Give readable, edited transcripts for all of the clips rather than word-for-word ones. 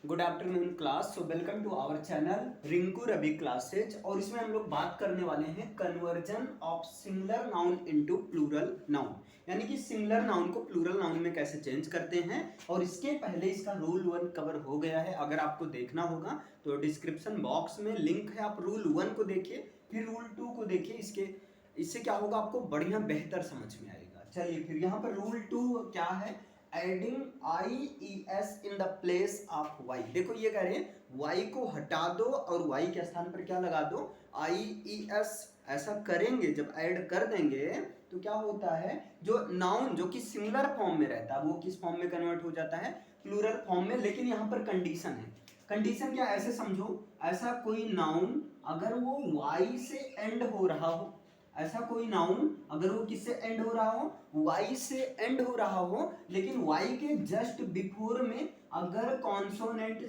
Good afternoon class. So welcome to our channel Rinku Ravi classes. और इसमें हम लोग बात करने वाले हैं conversion of singular noun into plural noun, यानी कि सिंगुलर नाउन को प्लूरल नाउन में कैसे चेंज करते हैं। और इसके पहले इसका रूल 1 कवर हो गया है, अगर आपको देखना होगा तो डिस्क्रिप्शन बॉक्स में लिंक है, आप रूल 1 को देखिए, फिर रूल 2 को देखिए। इससे क्या होगा, आपको बढ़िया बेहतर समझ में आएगा। चलिए फिर यहाँ पर रूल 2 क्या है, adding I E S in the place of Y. देखो ये कह रहे हैं वाई को हटा दो और वाई के स्थान पर क्या लगा दो, आई ई एस। ऐसा करेंगे जब ऐड कर देंगे तो क्या होता है, जो नाउन जो कि सिंगुलर फॉर्म में रहता है वो किस फॉर्म में कन्वर्ट हो जाता है, प्लूरल फॉर्म में। लेकिन यहाँ पर कंडीशन है। कंडीशन क्या, ऐसे समझो, ऐसा कोई नाउन अगर वो वाई से एंड हो रहा हो, ऐसा कोई नाउन अगर वो किससे एंड हो रहा हो, वाई से एंड हो रहा हो, लेकिन वाई के जस्ट बिफोर में अगर कॉन्सोनेंट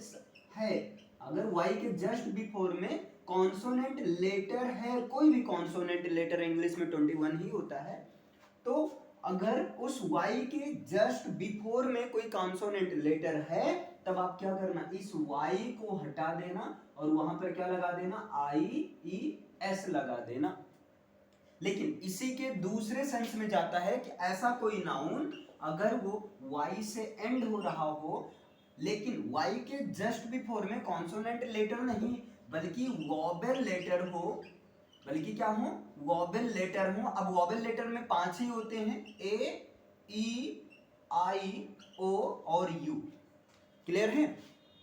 है, अगर वाई के जस्ट बिफोर में कॉन्सोनेंट लेटर है, कोई भी कॉन्सोनेंट लेटर, इंग्लिश में 21 ही होता है, तो अगर उस वाई के जस्ट बिफोर में कोई कॉन्सोनेंट लेटर है, तब आप क्या करना, इस वाई को हटा देना और वहां पर क्या लगा देना, आई ई एस लगा देना। लेकिन इसी के दूसरे सेंस में जाता है कि ऐसा कोई नाउन अगर वो वाई से एंड हो रहा हो, लेकिन वाई के जस्ट बिफोर में कॉन्सोनेंट लेटर नहीं बल्कि वोवेल लेटर हो, बल्कि क्या हो, वोवेल लेटर हो। अब वोवेल लेटर में 5 ही होते हैं, ए ई आई ओ और यू। क्लियर है?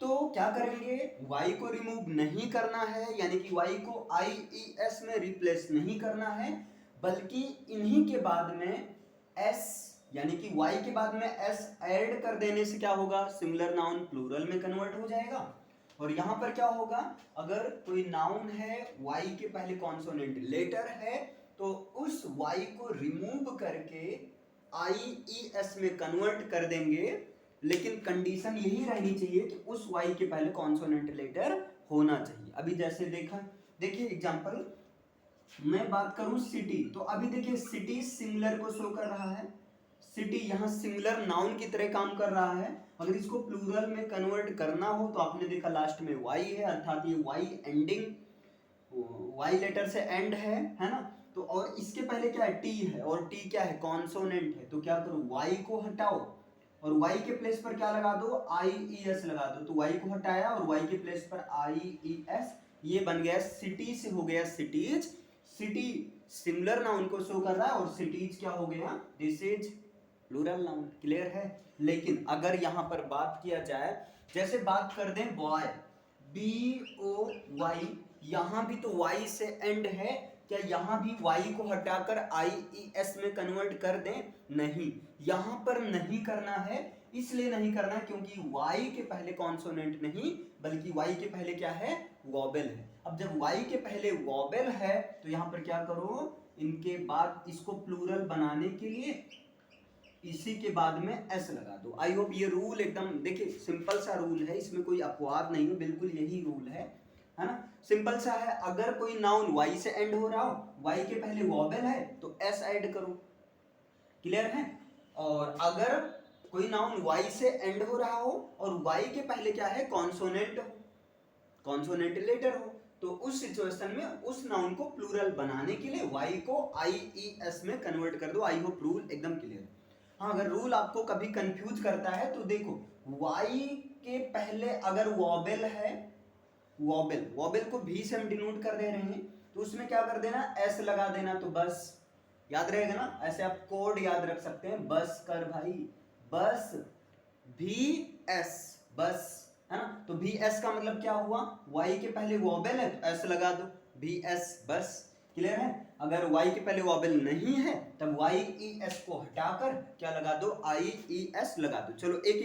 तो क्या करेंगे, y को रिमूव नहीं करना है, यानी कि y को आई ई एस में रिप्लेस नहीं करना है, बल्कि इन्हीं के बाद में s, यानी कि y के बाद में s ऐड कर देने से क्या होगा, सिंगुलर नाउन प्लूरल में कन्वर्ट हो जाएगा। और यहां पर क्या होगा, अगर कोई नाउन है y के पहले कॉन्सोनेंट लेटर है, तो उस y को रिमूव करके आई ई एस में कन्वर्ट कर देंगे। लेकिन कंडीशन यही रहनी चाहिए कि उस वाई के पहले कॉन्सोनेंट लेटर होना चाहिए। अभी जैसे देखिए एग्जांपल, मैं बात करूं सिटी, तो अभी देखिए सिटी सिंगुलर को शो कर रहा है, सिटी यहां सिंगुलर नाउन की तरह काम कर रहा है। अगर इसको प्लूरल में कन्वर्ट करना हो तो आपने देखा लास्ट में वाई है, अर्थात ये वाई एंडिंग, वाई लेटर से एंड है ना। तो और इसके पहले क्या है, टी है, और टी क्या है, कॉन्सोनेंट है। तो क्या करो, वाई को हटाओ और y के प्लेस पर क्या लगा दो, आई ई एस लगा दो। तो y को हटाया और y के प्लेस पर आई ई एस, ये बन गया सिटी से हो गया सिटीज। सिटी सिंगुलर नाउन को शो कर रहा है और सिटीज क्या हो गया, this is plural noun. Clear है? लेकिन अगर यहां पर बात किया जाए, जैसे बात कर दें बॉय, बी ओ वाई, यहां भी तो y से एंड है, क्या यहां भी y को हटाकर आई ई एस में कन्वर्ट कर दें? नहीं, यहां पर नहीं करना है। इसलिए नहीं करना क्योंकि y के पहले कॉन्सोनेंट नहीं बल्कि y के पहले क्या है, वोवेल है। अब जब y के पहले वोवेल है तो यहां पर क्या करो, इनके बाद इसको प्लूरल बनाने के लिए इसी के बाद में s लगा दो। आई होप ये रूल एकदम, देखिए सिंपल सा रूल है, इसमें कोई अपवाद नहीं है, बिल्कुल यही रूल है ना। सिंपल सा है, अगर कोई नाउन y से एंड हो रहा हो, y के पहले वोवेल है तो s ऐड करो। क्लियर है? और अगर कोई नाउन y से एंड हो रहा हो और y के पहले क्या है, कॉन्सोनेंट हो, कॉन्सोनेंट लेटर हो, तो उस सिचुएशन में उस नाउन को प्लूरल बनाने के लिए y को आई ई एस में कन्वर्ट कर दो। आई होप रूल एकदम क्लियर। हाँ, अगर रूल आपको कभी कंफ्यूज करता है तो देखो, y के पहले अगर वोवेल है, वोवेल को भी से हम डिनोट कर दे रहे हैं, तो उसमें क्या कर देना, s लगा देना। तो बस याद रहेगा ना, ऐसे आप कोड याद रख सकते हैं, बस कर भाई, बस भी एस, बस, है ना। तो भी एस का मतलब क्या हुआ, y के पहले वोवेल है तो s लगा दो, भी एस, बस। क्लियर है? अगर y के पहले वोवेल नहीं है तब y ई एस को हटाकर क्या लगा दो, आई ई एस लगा दो। चलो एक